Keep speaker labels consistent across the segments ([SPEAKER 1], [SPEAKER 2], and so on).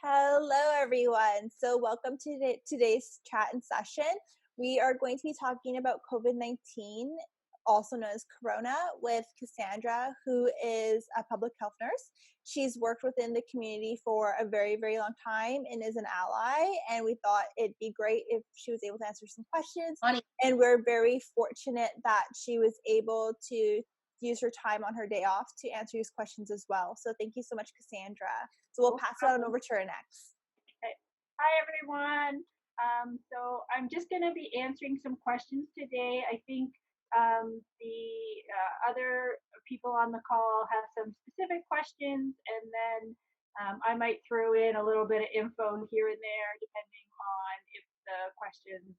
[SPEAKER 1] Hello, everyone. So, welcome to today's chat and session. We are going to be talking about COVID-19, also known as Corona, with Cassandra, who is a public health nurse. She's worked within the community for a very, very long time and is an ally. And we thought it'd be great if she was able to answer some questions. And we're very fortunate that she was able to use her time on her day off to answer these questions as well. So thank you so much, Cassandra. So we'll pass it on over to her next.
[SPEAKER 2] Okay. Hi, everyone. So I'm just going to be answering some questions today. I think the other people on the call have some specific questions, and then I might throw in a little bit of info here and there, depending on if the questions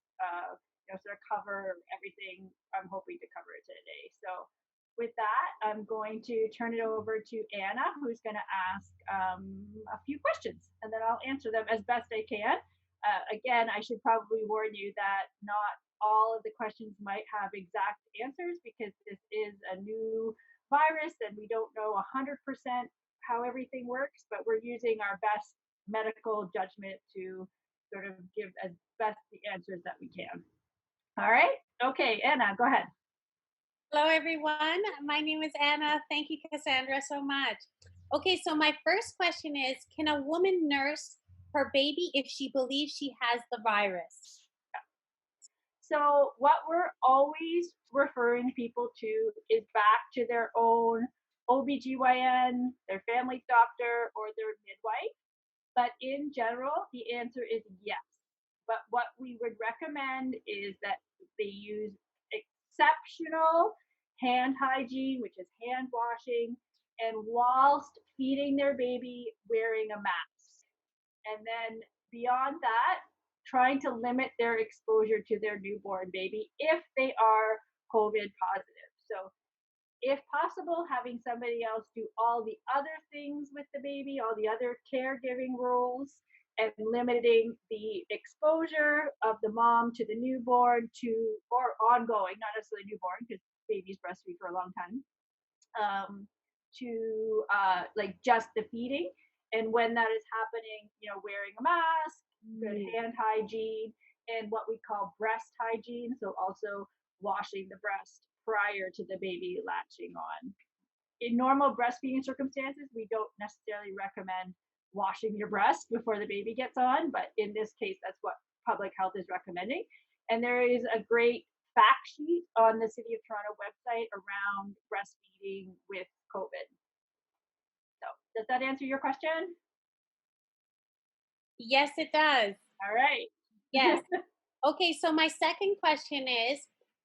[SPEAKER 2] sort of cover everything I'm hoping to cover today. So with that, I'm going to turn it over to Anna, who's going to ask a few questions, and then I'll answer them as best I can. Again, I should probably warn you that not all of the questions might have exact answers because this is a new virus and we don't know 100% how everything works, but we're using our best medical judgment to sort of give as best the answers that we can. All right? Okay, Anna, go ahead.
[SPEAKER 3] Hello, everyone. My name is Anna. Thank you, Cassandra, so much. Okay, so my first question is, can a woman nurse her baby if she believes she has the virus?
[SPEAKER 2] So what we're always referring people to is back to their own OBGYN, their family doctor, or their midwife. But in general, the answer is yes. But what we would recommend is that they use exceptional hand hygiene, which is hand washing, and whilst feeding their baby, wearing a mask. And then beyond that, trying to limit their exposure to their newborn baby if they are COVID positive. So if possible, having somebody else do all the other things with the baby, all the other caregiving roles, and limiting the exposure of the mom to the newborn or ongoing, not necessarily newborn, because babies breastfeed for a long time, to like just the feeding. And when that is happening, wearing a mask, good hand hygiene, and what we call breast hygiene. So also washing the breast prior to the baby latching on. In normal breastfeeding circumstances, we don't necessarily recommend washing your breast before the baby gets on, but in this case, that's what public health is recommending. And there is a great fact sheet on the City of Toronto website around breastfeeding with COVID. So does that answer your question?
[SPEAKER 3] Yes, it does.
[SPEAKER 2] All right.
[SPEAKER 3] Yes. Okay, so my second question is,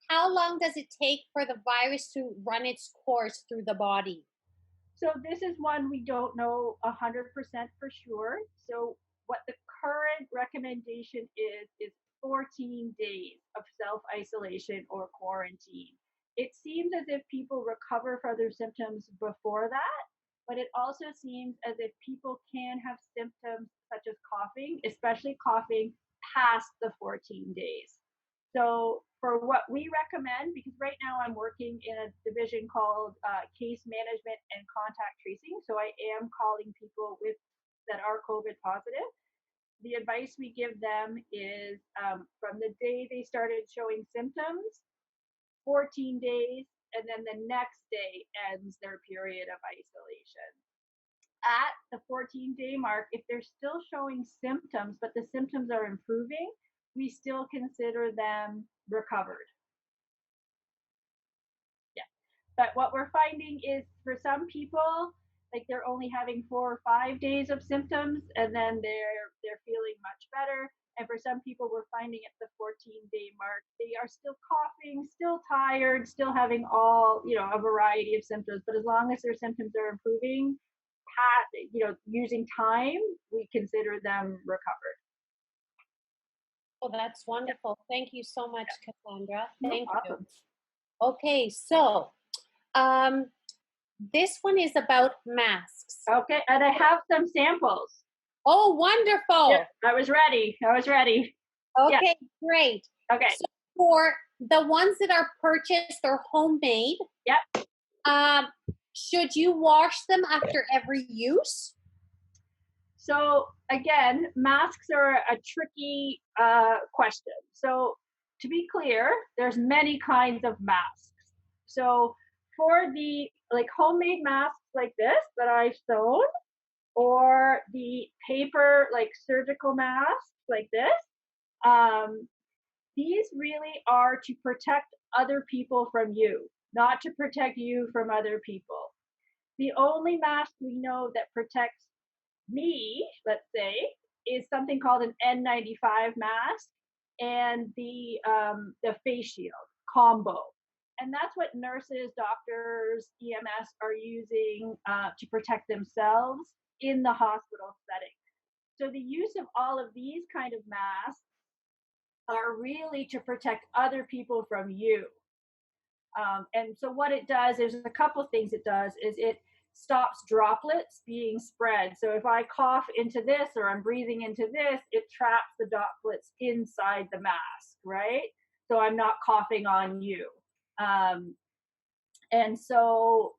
[SPEAKER 3] how long does it take for the virus to run its course through the body?
[SPEAKER 2] So this is one we don't know 100% for sure. So what the current recommendation is 14 days of self-isolation or quarantine. It seems as if people recover from their symptoms before that, but it also seems as if people can have symptoms such as coughing, especially coughing past the 14 days. So for what we recommend, because right now I'm working in a division called case management and contact tracing. So I am calling people that are COVID positive. The advice we give them is from the day they started showing symptoms, 14 days, and then the next day ends their period of isolation. At the 14-day mark, if they're still showing symptoms, but the symptoms are improving, we still consider them recovered. Yeah. But what we're finding is for some people, like they're only having 4 or 5 days of symptoms and then they're feeling much better. And for some people, we're finding at the 14-day mark, they are still coughing, still tired, still having all, a variety of symptoms. But as long as their symptoms are improving, using time, we consider them recovered.
[SPEAKER 3] Oh, that's wonderful. Thank you so much, Cassandra.
[SPEAKER 2] Thank you.
[SPEAKER 3] Okay, so this one is about masks.
[SPEAKER 2] Okay, and I have some samples.
[SPEAKER 3] Oh, wonderful.
[SPEAKER 2] Yep, I was ready.
[SPEAKER 3] Okay, yeah. Great.
[SPEAKER 2] Okay.
[SPEAKER 3] So for the ones that are purchased or homemade,
[SPEAKER 2] yep.
[SPEAKER 3] Should you wash them after every use?
[SPEAKER 2] So again, masks are a tricky question. So to be clear, there's many kinds of masks. So for the like homemade masks like this that I've sewn, or the paper like surgical masks like this, um, these really are to protect other people from you, not to protect you from other people. The only mask we know that protects me, let's say, is something called an N95 mask and the face shield combo. And that's what nurses, doctors, EMS are using to protect themselves in the hospital setting. So the use of all of these kind of masks are really to protect other people from you. And so what it does, there's a couple things it does, is it stops droplets being spread. So if I cough into this or I'm breathing into this, it traps the droplets inside the mask, right? So I'm not coughing on you. And so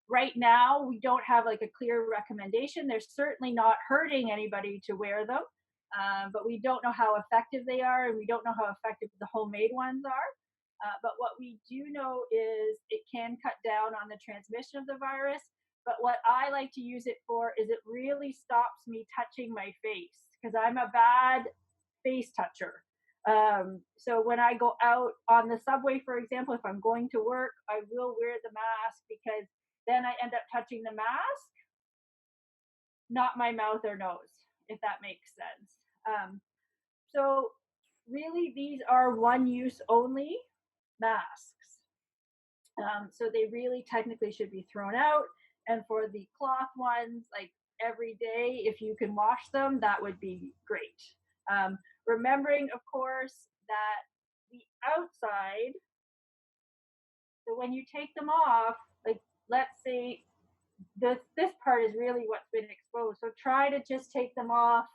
[SPEAKER 2] right now we don't have like a clear recommendation. They're certainly not hurting anybody to wear them, but we don't know how effective they are, and we don't know how effective the homemade ones are. But what we do know is it can cut down on the transmission of the virus. But what I like to use it for is it really stops me touching my face, because I'm a bad face toucher. So when I go out on the subway, for example, if I'm going to work, I will wear the mask, because then I end up touching the mask, not my mouth or nose, if that makes sense. So really, these are one use only masks. So they really technically should be thrown out. And for the cloth ones, like every day, if you can wash them, that would be great. Remembering, of course, that the outside, so when you take them off, like let's say this part is really what's been exposed. So try to just take them off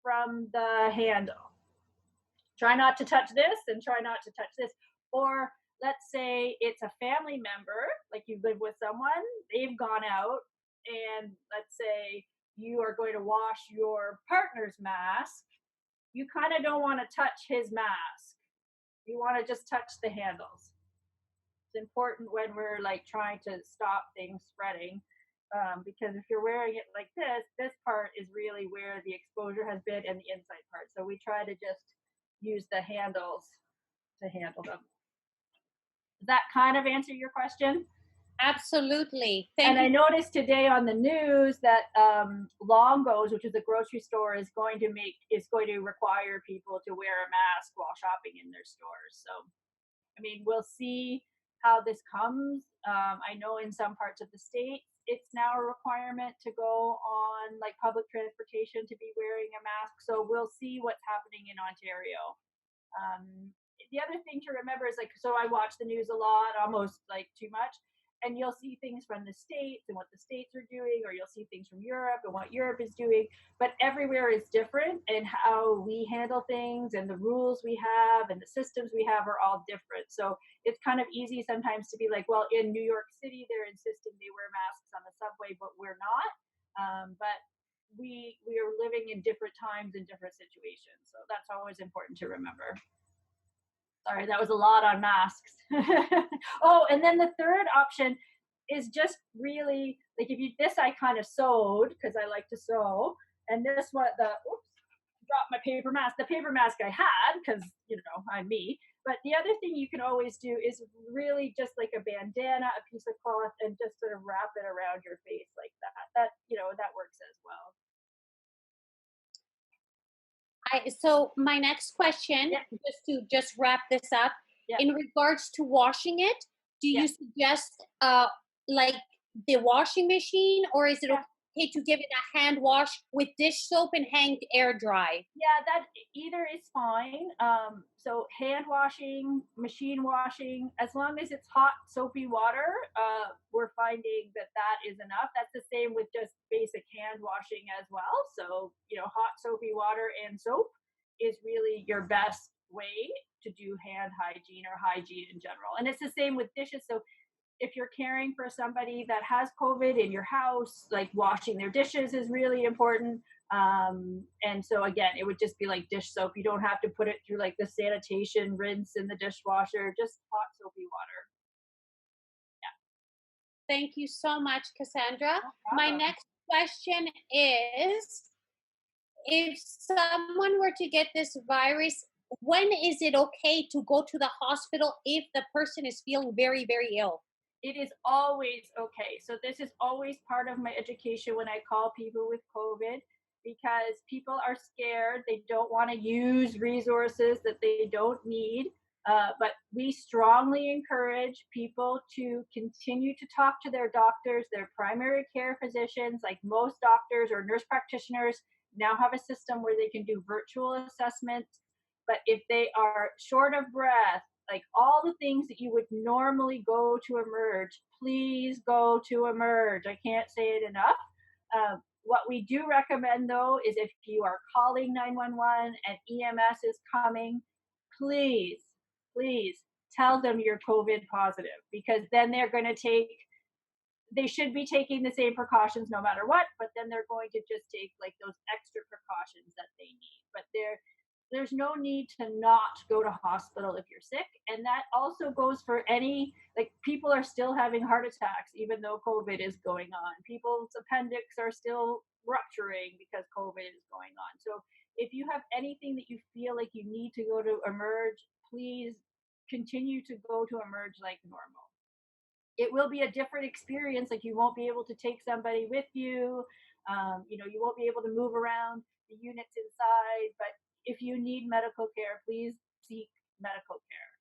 [SPEAKER 2] from the handle. Try not to touch this and try not to touch this. Or let's say it's a family member, like you live with someone, they've gone out, and let's say you are going to wash your partner's mask. You kind of don't want to touch his mask. You want to just touch the handles. It's important when we're like trying to stop things spreading, because if you're wearing it like this part is really where the exposure has been, and the inside part. So we try to just use the handles to handle them. Does that kind of answer your question?
[SPEAKER 3] Absolutely.
[SPEAKER 2] And I noticed today on the news that Longo's, which is a grocery store, is going to require people to wear a mask while shopping in their stores. So, I mean, we'll see how this comes. I know in some parts of the state, it's now a requirement to go on like public transportation to be wearing a mask. So we'll see what's happening in Ontario. The other thing to remember is like, so I watch the news a lot, almost like too much, and you'll see things from the States and what the States are doing, or you'll see things from Europe and what Europe is doing, but everywhere is different, and how we handle things and the rules we have and the systems we have are all different. So it's kind of easy sometimes to be like, well, in New York City, they're insisting they wear masks on the subway, but we're not. But we are living in different times and different situations. So that's always important to remember. Sorry, that was a lot on masks. Oh, and then the third option is just really like this I kind of sewed because I like to sew, and this one dropped my paper mask. The paper mask I had because I'm me. But the other thing you can always do is really just like a bandana, a piece of cloth, and just sort of wrap it around your face like that. That works as well.
[SPEAKER 3] So my next question, just wrap this up, in regards to washing it, do you suggest like the washing machine, or is it okay to give it a hand wash with dish soap and hang air dry?
[SPEAKER 2] Yeah, that either is fine. So hand washing, machine washing, as long as it's hot soapy water, we're finding that is enough. That's the same with just basic hand washing as well. So hot soapy water and soap is really your best way to do hand hygiene or hygiene in general. And it's the same with dishes. So if you're caring for somebody that has COVID in your house, like washing their dishes is really important. And so again, it would just be like dish soap. You don't have to put it through like the sanitation rinse in the dishwasher, just hot soapy water.
[SPEAKER 3] Thank you so much, Cassandra.
[SPEAKER 2] No
[SPEAKER 3] My
[SPEAKER 2] problem.
[SPEAKER 3] next question is, if someone were to get this virus, when is it okay to go to the hospital if the person is feeling very, very ill?
[SPEAKER 2] It is always okay. So this is always part of my education when I call people with COVID, because people are scared. They don't want to use resources that they don't need. But we strongly encourage people to continue to talk to their doctors, their primary care physicians. Like most doctors or nurse practitioners now have a system where they can do virtual assessments. But if they are short of breath, like all the things that you would normally go to Emerge, please go to Emerge. I can't say it enough. What we do recommend though is if you are calling 911 and EMS is coming, please, please tell them you're COVID positive, because then they should be taking the same precautions no matter what, but then they're going to just take like those extra precautions that they need. But there's no need to not go to hospital if you're sick. And that also goes for any, like people are still having heart attacks even though COVID is going on. People's appendix are still rupturing because COVID is going on. So if you have anything that you feel like you need to go to Emerge, please continue to go to Emerge like normal. It will be a different experience. Like you won't be able to take somebody with you. You won't be able to move around the units inside. But if you need medical care, please seek medical care.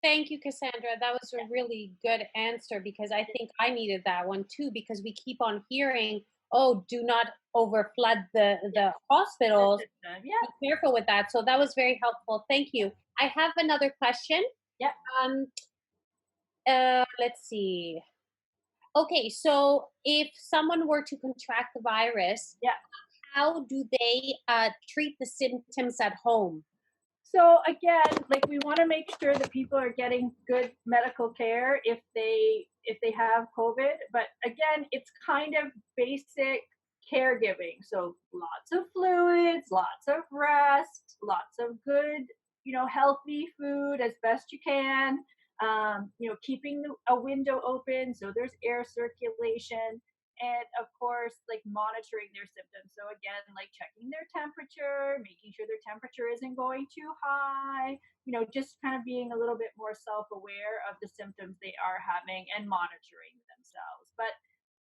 [SPEAKER 3] Thank you, Cassandra. That was a really good answer, because I think I needed that one too, because we keep on hearing, oh, do not overflood the hospitals.
[SPEAKER 2] Yeah.
[SPEAKER 3] Be careful with that. So that was very helpful. Thank you. I have another question.
[SPEAKER 2] Yeah.
[SPEAKER 3] Let's see. Okay, so if someone were to contract the virus,
[SPEAKER 2] Yeah.
[SPEAKER 3] how do they treat the symptoms at home?
[SPEAKER 2] So again, like we want to make sure that people are getting good medical care if they have COVID. But again, it's kind of basic caregiving. So lots of fluids, lots of rest, lots of good, healthy food as best you can. Keeping a window open so there's air circulation, and of course like monitoring their symptoms. So again, like checking their temperature, making sure their temperature isn't going too high, just kind of being a little bit more self-aware of the symptoms they are having and monitoring themselves. But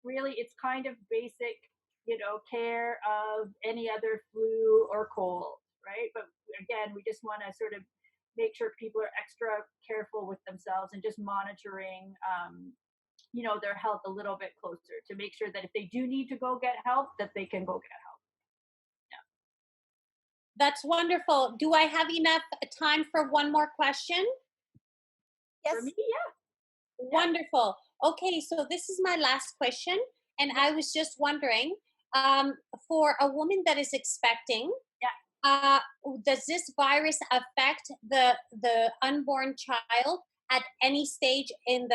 [SPEAKER 2] really it's kind of basic, care of any other flu or cold, right? But again, we just want to sort of make sure people are extra careful with themselves and just monitoring their health a little bit closer to make sure that if they do need to go get help, that they can go get help.
[SPEAKER 3] That's wonderful. Do I have enough time for one more question?
[SPEAKER 1] Yes.
[SPEAKER 2] For me, yeah.
[SPEAKER 3] Wonderful. Okay, so this is my last question, and I was just wondering, for a woman that is expecting, does this virus affect the unborn child at any stage in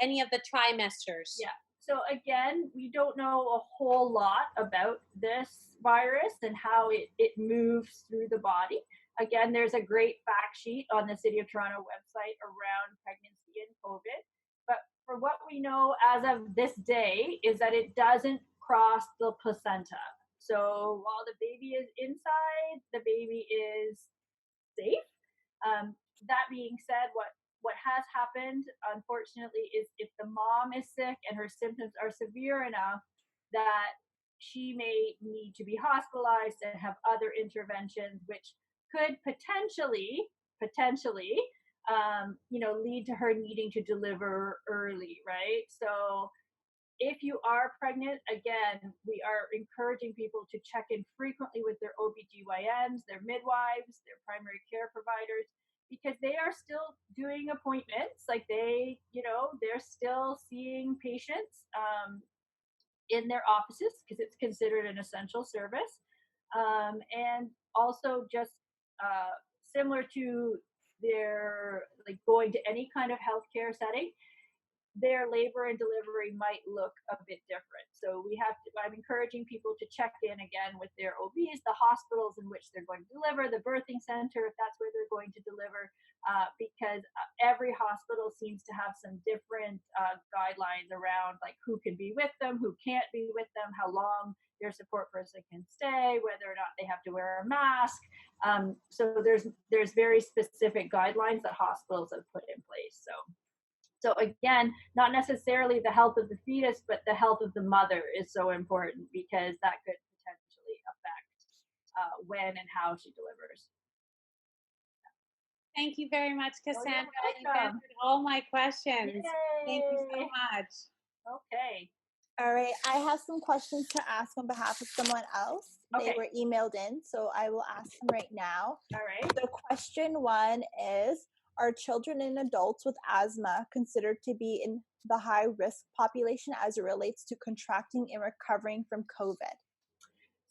[SPEAKER 3] any of the trimesters?
[SPEAKER 2] Yeah. So again, we don't know a whole lot about this virus and how it moves through the body. Again, there's a great fact sheet on the City of Toronto website around pregnancy and COVID. But for what we know as of this day is that it doesn't cross the placenta. So while the baby is inside, the baby is safe. That being said, what has happened, unfortunately, is if the mom is sick and her symptoms are severe enough that she may need to be hospitalized and have other interventions, which could potentially, lead to her needing to deliver early, right? So if you are pregnant, again, we are encouraging people to check in frequently with their OBGYNs, their midwives, their primary care providers, because they are still doing appointments. Like they're still seeing patients in their offices because it's considered an essential service. And also just similar to their like going going to any kind of healthcare setting, their labor and delivery might look a bit different. So I'm encouraging people to check in again with their OBs, the hospitals in which they're going to deliver, the birthing center, if that's where they're going to deliver, because every hospital seems to have some different guidelines around like who can be with them, who can't be with them, how long their support person can stay, whether or not they have to wear a mask. So there's very specific guidelines that hospitals have put in place. So again, not necessarily the health of the fetus, but the health of the mother is so important because that could potentially affect when and how she delivers.
[SPEAKER 3] Thank you very much, Cassandra.
[SPEAKER 2] Oh,
[SPEAKER 3] You've answered all my questions.
[SPEAKER 2] Yay.
[SPEAKER 3] Thank you so much.
[SPEAKER 2] Okay.
[SPEAKER 1] All right, I have some questions to ask on behalf of someone else.
[SPEAKER 2] Okay.
[SPEAKER 1] They were emailed in, so I will ask them right now.
[SPEAKER 2] All right.
[SPEAKER 1] So question 1 is, are children and adults with asthma considered to be in the high risk population as it relates to contracting and recovering from COVID?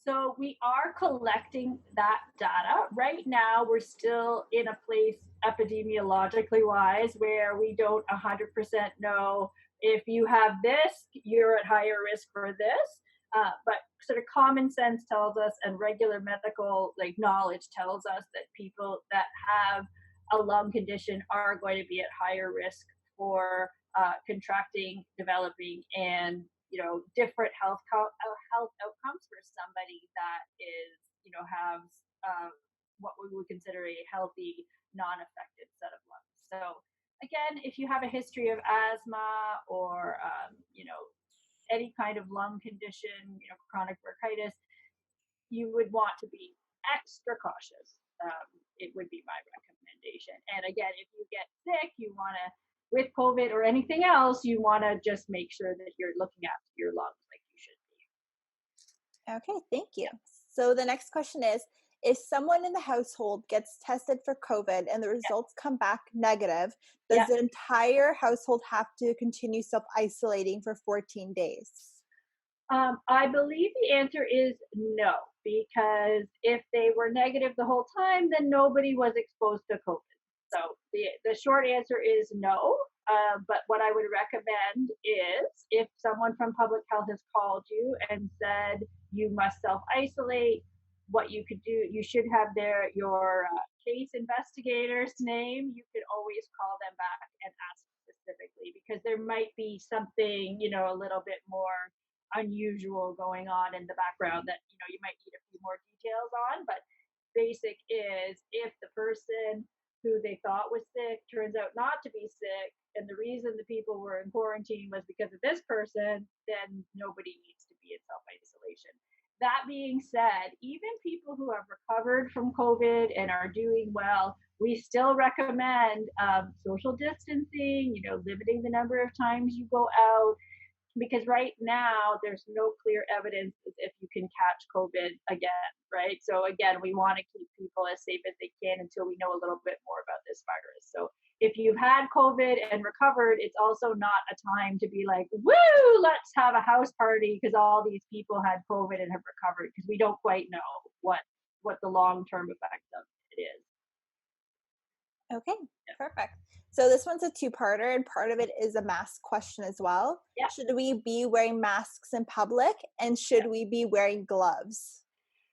[SPEAKER 2] So we are collecting that data. Right now, we're still in a place epidemiologically wise where we don't 100% know if you have this, you're at higher risk for this. But sort of common sense tells us, and regular medical knowledge tells us that people that have a lung condition are going to be at higher risk for contracting, developing, and different health outcomes for somebody that is has what we would consider a healthy, non-affected set of lungs. So again, if you have a history of asthma or any kind of lung condition, chronic bronchitis, you would want to be extra cautious. It would be my recommendation. And again, if you get sick, you want to, with COVID or anything else, you want to just make sure that you're looking after your lungs like you should be.
[SPEAKER 1] Okay, thank you. So the next question is, if someone in the household gets tested for COVID and the results come back negative, does the entire household have to continue self-isolating for 14 days?
[SPEAKER 2] I believe the answer is no, because if they were negative the whole time, then nobody was exposed to COVID. So the short answer is no. But what I would recommend is if someone from public health has called you and said you must self-isolate, what you could do, you should have your case investigator's name. You could always call them back and ask specifically, because there might be something, a little bit more unusual going on in the background that, you might need a few more details on. But basic is, if the person who they thought was sick turns out not to be sick, and the reason the people were in quarantine was because of this person, then nobody needs to be in self-isolation. That being said, even people who have recovered from COVID and are doing well, we still recommend social distancing, limiting the number of times you go out, because right now there's no clear evidence if you can catch COVID again, right? So again, we want to keep people as safe as they can until we know a little bit more about this virus. So if you've had COVID and recovered, it's also not a time to be like, woo, let's have a house party because all these people had COVID and have recovered, because we don't quite know what the long-term effect of it is.
[SPEAKER 1] Okay, perfect. So this one's a two-parter, and part of it is a mask question as well.
[SPEAKER 2] Yeah.
[SPEAKER 1] Should we be wearing masks in public, and should we be wearing gloves?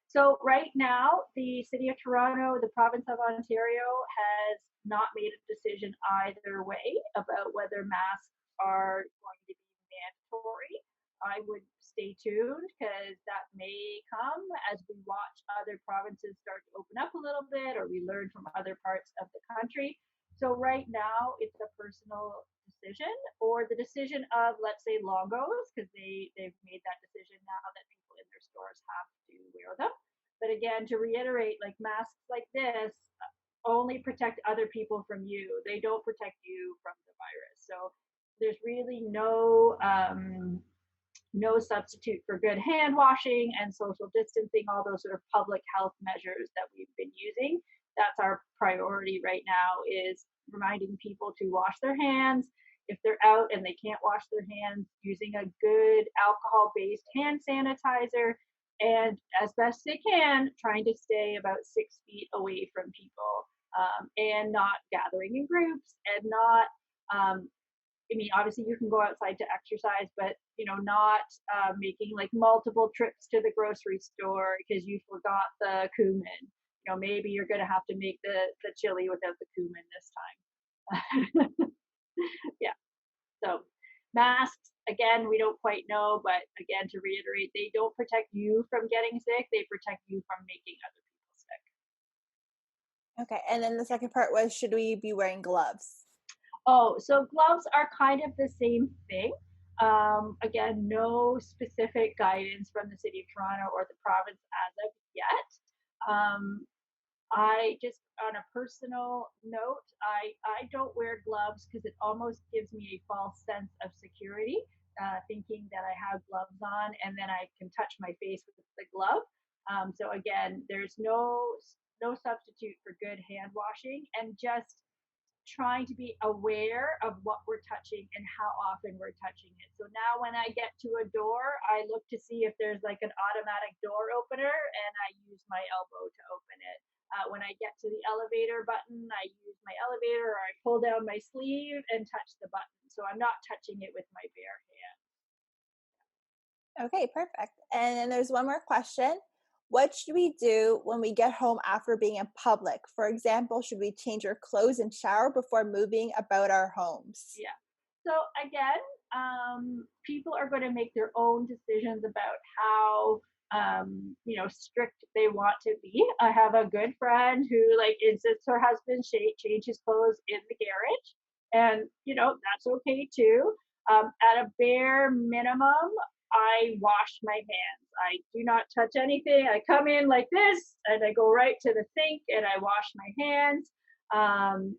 [SPEAKER 2] So right now, the City of Toronto, the Province of Ontario has not made a decision either way about whether masks are going to be mandatory. I would stay tuned, because that may come as we watch other provinces start to open up a little bit, or we learn from other parts of the country. So right now, it's a personal decision, or the decision of, let's say, Longos, because they've made that decision now that people in their stores have to wear them. But again, to reiterate, masks like this only protect other people from you. They don't protect you from the virus. So there's really no substitute for good hand washing and social distancing, all those sort of public health measures that we've been using. That's our priority right now, is reminding people to wash their hands. If they're out and they can't wash their hands, using a good alcohol-based hand sanitizer, and as best they can, trying to stay about 6 feet away from people. and not gathering in groups, and not I mean, obviously you can go outside to exercise, but not making like multiple trips to the grocery store because you forgot the cumin. Maybe you're going to have to make the chili without the cumin this time. Yeah. So masks, again, we don't quite know, but again, to reiterate, they don't protect you from getting sick. They protect you from making other people sick.
[SPEAKER 1] Okay. And then the second part was, should we be wearing gloves?
[SPEAKER 2] Oh, so gloves are kind of the same thing. Again, no specific guidance from the city of Toronto or the province as of yet. Um, I just, on a personal note, I don't wear gloves because it almost gives me a false sense of security, thinking that I have gloves on and then I can touch my face with the glove. So again, there's no substitute for good hand washing, and just trying to be aware of what we're touching and how often we're touching it. So now when I get to a door, I look to see if there's like an automatic door opener and I use my elbow to open it. When I get to the elevator button, I use my elevator, or I pull down my sleeve and touch the button. So I'm not touching it with my bare hand.
[SPEAKER 1] Okay, perfect. And then there's one more question. What should we do when we get home after being in public? For example, should we change our clothes and shower before moving about our homes?
[SPEAKER 2] Yeah. So again, people are going to make their own decisions about how strict they want to be. I have a good friend who like insists her husband change his clothes in the garage, and that's okay too. At a bare minimum, I wash my hands. I do not touch anything. I come in like this and I go right to the sink and I wash my hands. And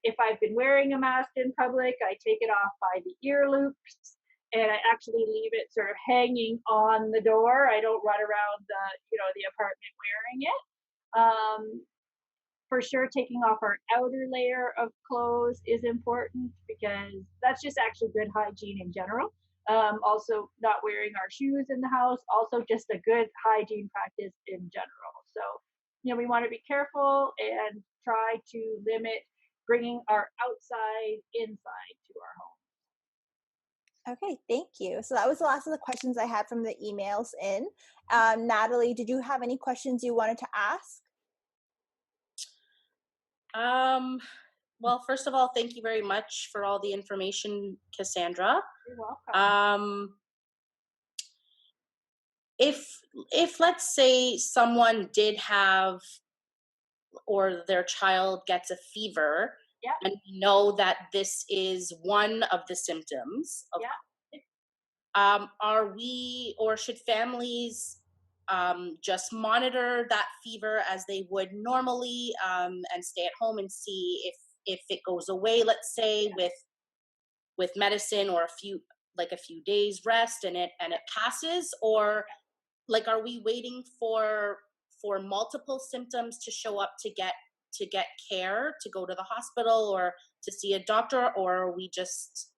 [SPEAKER 2] if I've been wearing a mask in public, I take it off by the ear loops and I actually leave it sort of hanging on the door. I don't run around the apartment wearing it. For sure, taking off our outer layer of clothes is important because that's just actually good hygiene in general. Also, not wearing our shoes in the house, also just a good hygiene practice in general. So, we want to be careful and try to limit bringing our outside inside to our home.
[SPEAKER 1] Okay, thank you. So that was the last of the questions I had from the emails in. Natalie, did you have any questions you wanted to ask?
[SPEAKER 4] Well, first of all, thank you very much for all the information, Cassandra.
[SPEAKER 2] You're welcome.
[SPEAKER 4] If let's say someone did have, or their child gets a fever,
[SPEAKER 2] Yeah.
[SPEAKER 4] and we know that this is one of the symptoms of
[SPEAKER 2] Yeah.
[SPEAKER 4] are we, or should families just monitor that fever as they would normally, and stay at home and see if it goes away, let's say with medicine, or a few days rest and it passes? Or like, are we waiting for multiple symptoms to show up to get care, to go to the hospital or to see a doctor? Or are we just,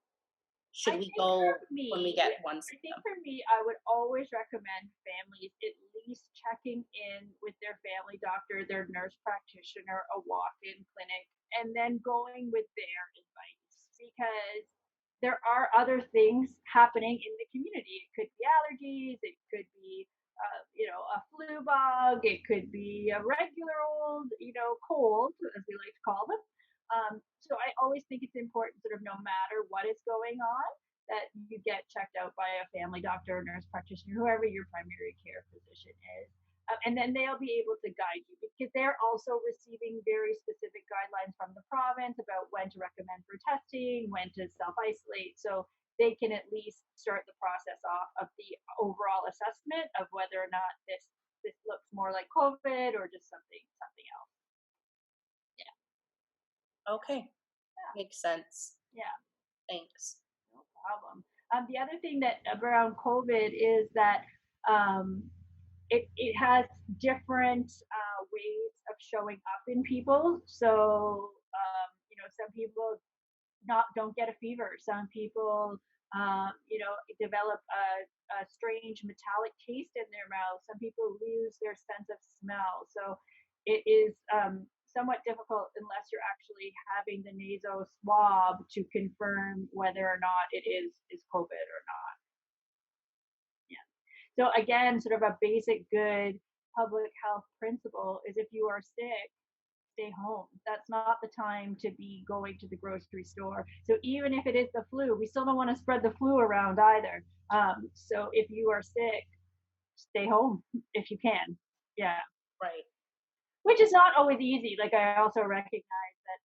[SPEAKER 4] should we go when we get one symptom?
[SPEAKER 2] I think for me, I would always recommend families at least checking in with their family doctor, their nurse practitioner, a walk-in clinic, and then going with their advice, because there are other things happening in the community. It could be allergies, it could be a flu bug, it could be a regular old, cold, as we like to call them. So I always think it's important, sort of no matter what is going on, that you get checked out by a family doctor, nurse practitioner, whoever your primary care physician is. And then they'll be able to guide you, because they're also receiving very specific guidelines from the province about when to recommend for testing, when to self-isolate. So they can at least start the process off of the overall assessment of whether or not this looks more like COVID or just something else. Yeah.
[SPEAKER 4] Okay.
[SPEAKER 2] Yeah.
[SPEAKER 4] Makes sense.
[SPEAKER 2] Yeah.
[SPEAKER 4] Thanks.
[SPEAKER 2] No problem. The other thing that around COVID is that it has different ways of showing up in people. So some people don't get a fever. Some people develop a strange metallic taste in their mouth. Some people lose their sense of smell. So it is somewhat difficult unless you're actually having the nasal swab to confirm whether or not it is COVID or not. Yeah. So again, sort of a basic good public health principle is if you are sick, stay home. That's not the time to be going to the grocery store. So even if it is the flu, we still don't want to spread the flu around either. So if you are sick, stay home if you can. Yeah.
[SPEAKER 4] Right.
[SPEAKER 2] Which is not always easy. Like I also recognize that,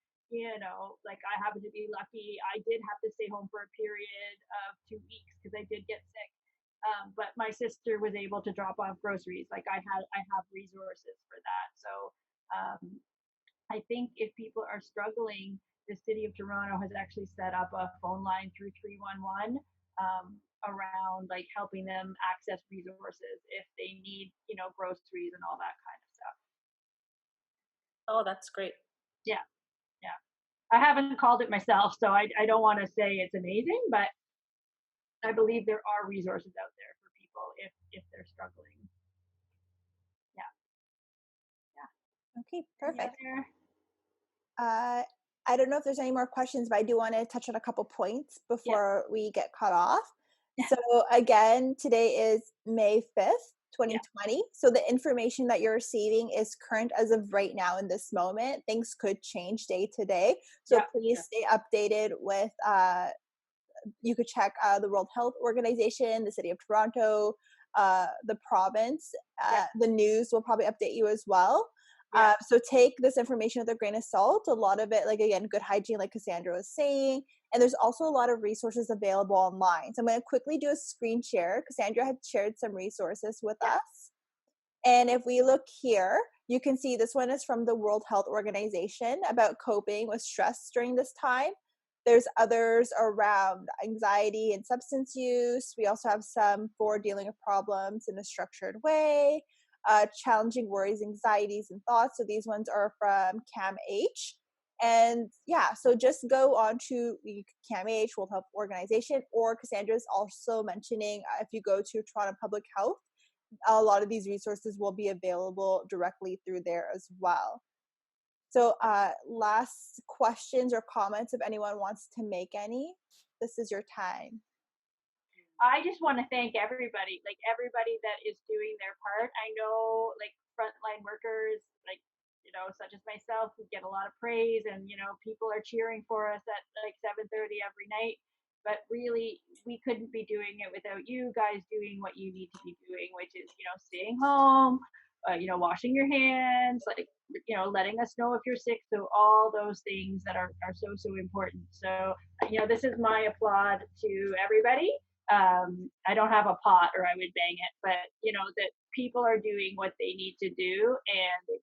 [SPEAKER 2] like I happen to be lucky. I did have to stay home for a period of 2 weeks because I did get sick. But my sister was able to drop off groceries. Like I have resources for that. So I think if people are struggling, the city of Toronto has actually set up a phone line through 311 around like helping them access resources if they need, groceries and all that kind of stuff.
[SPEAKER 4] Oh, that's great.
[SPEAKER 2] Yeah. Yeah. I haven't called it myself, so I don't want to say it's amazing, but I believe there are resources out there for people if they're struggling. Yeah. Yeah.
[SPEAKER 1] Okay, perfect.
[SPEAKER 2] Other...
[SPEAKER 1] I don't know if there's any more questions, but I do want to touch on a couple points before we get cut off.
[SPEAKER 2] Yeah.
[SPEAKER 1] So again, today is May 5th, 2020. So the information that you're receiving is current as of right now in this moment. Things could change day to day. So please stay updated with, you could check the World Health Organization, the City of Toronto, the province. The news will probably update you as well. So take this information with a grain of salt. A lot of it, like again, good hygiene, like Cassandra was saying. And there's also a lot of resources available online. So I'm going to quickly do a screen share. Cassandra had shared some resources with us. And if we look here, you can see this one is from the World Health Organization about coping with stress during this time. There's others around anxiety and substance use. We also have some for dealing with problems in a structured way, challenging worries, anxieties, and thoughts. So these ones are from CAMH. And yeah, so just go on to CAMH, World Health Organization, or Cassandra's also mentioning if you go to Toronto Public Health, a lot of these resources will be available directly through there as well. So last questions or comments if anyone wants to make any. This is your time.
[SPEAKER 2] I just want to thank everybody, like everybody that is doing their part. I know like frontline workers, like, such as myself, we get a lot of praise and, people are cheering for us at like 7:30 every night. But really, we couldn't be doing it without you guys doing what you need to be doing, which is, staying home, washing your hands, like, letting us know if you're sick. So all those things that are so important. So, this is my applaud to everybody. I don't have a pot or I would bang it, but, that people are doing what they need to do. And,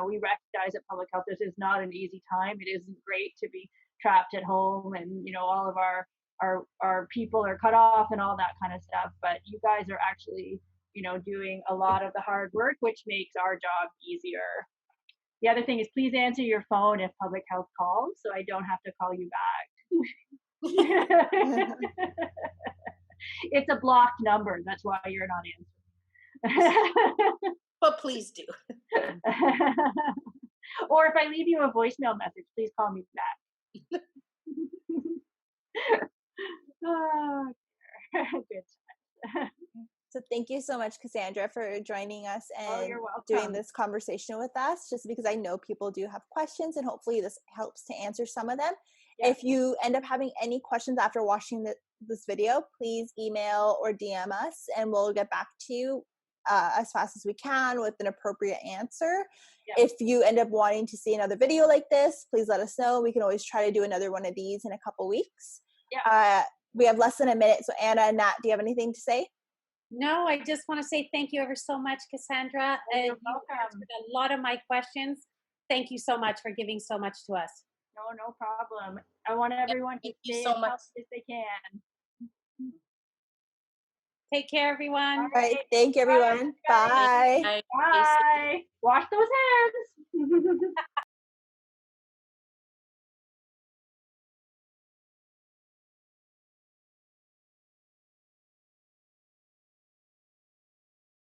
[SPEAKER 2] we recognize that public health, this is not an easy time. It isn't great to be trapped at home and, all of our people are cut off and all that kind of stuff. But you guys are actually, doing a lot of the hard work, which makes our job easier. The other thing is please answer your phone if public health calls so I don't have to call you back. It's a blocked number. That's why you're not answering.
[SPEAKER 4] But please do.
[SPEAKER 2] Or if I leave you a voicemail message, please call me back. Oh, good.
[SPEAKER 1] So thank you so much, Cassandra, for joining us and
[SPEAKER 2] you're welcome.
[SPEAKER 1] doing this conversation with us, just because I know people do have questions and hopefully this helps to answer some of them. Yeah. If you end up having any questions after watching this video, please email or DM us and we'll get back to you as fast as we can with an appropriate answer. Yeah. If you end up wanting to see another video like this, please let us know. We can always try to do another one of these in a couple weeks. Yeah. We have less than a minute. So Anna and Nat, do you have anything to say?
[SPEAKER 3] No, I just want to say thank you ever so much, Cassandra.
[SPEAKER 2] You're
[SPEAKER 3] you answered a lot of my questions. Thank you so much for giving so much to us.
[SPEAKER 2] No problem. I want everyone to stay as healthy as they can.
[SPEAKER 3] Take care, everyone.
[SPEAKER 1] All right. Thank you, everyone. Bye.
[SPEAKER 2] Bye. Bye.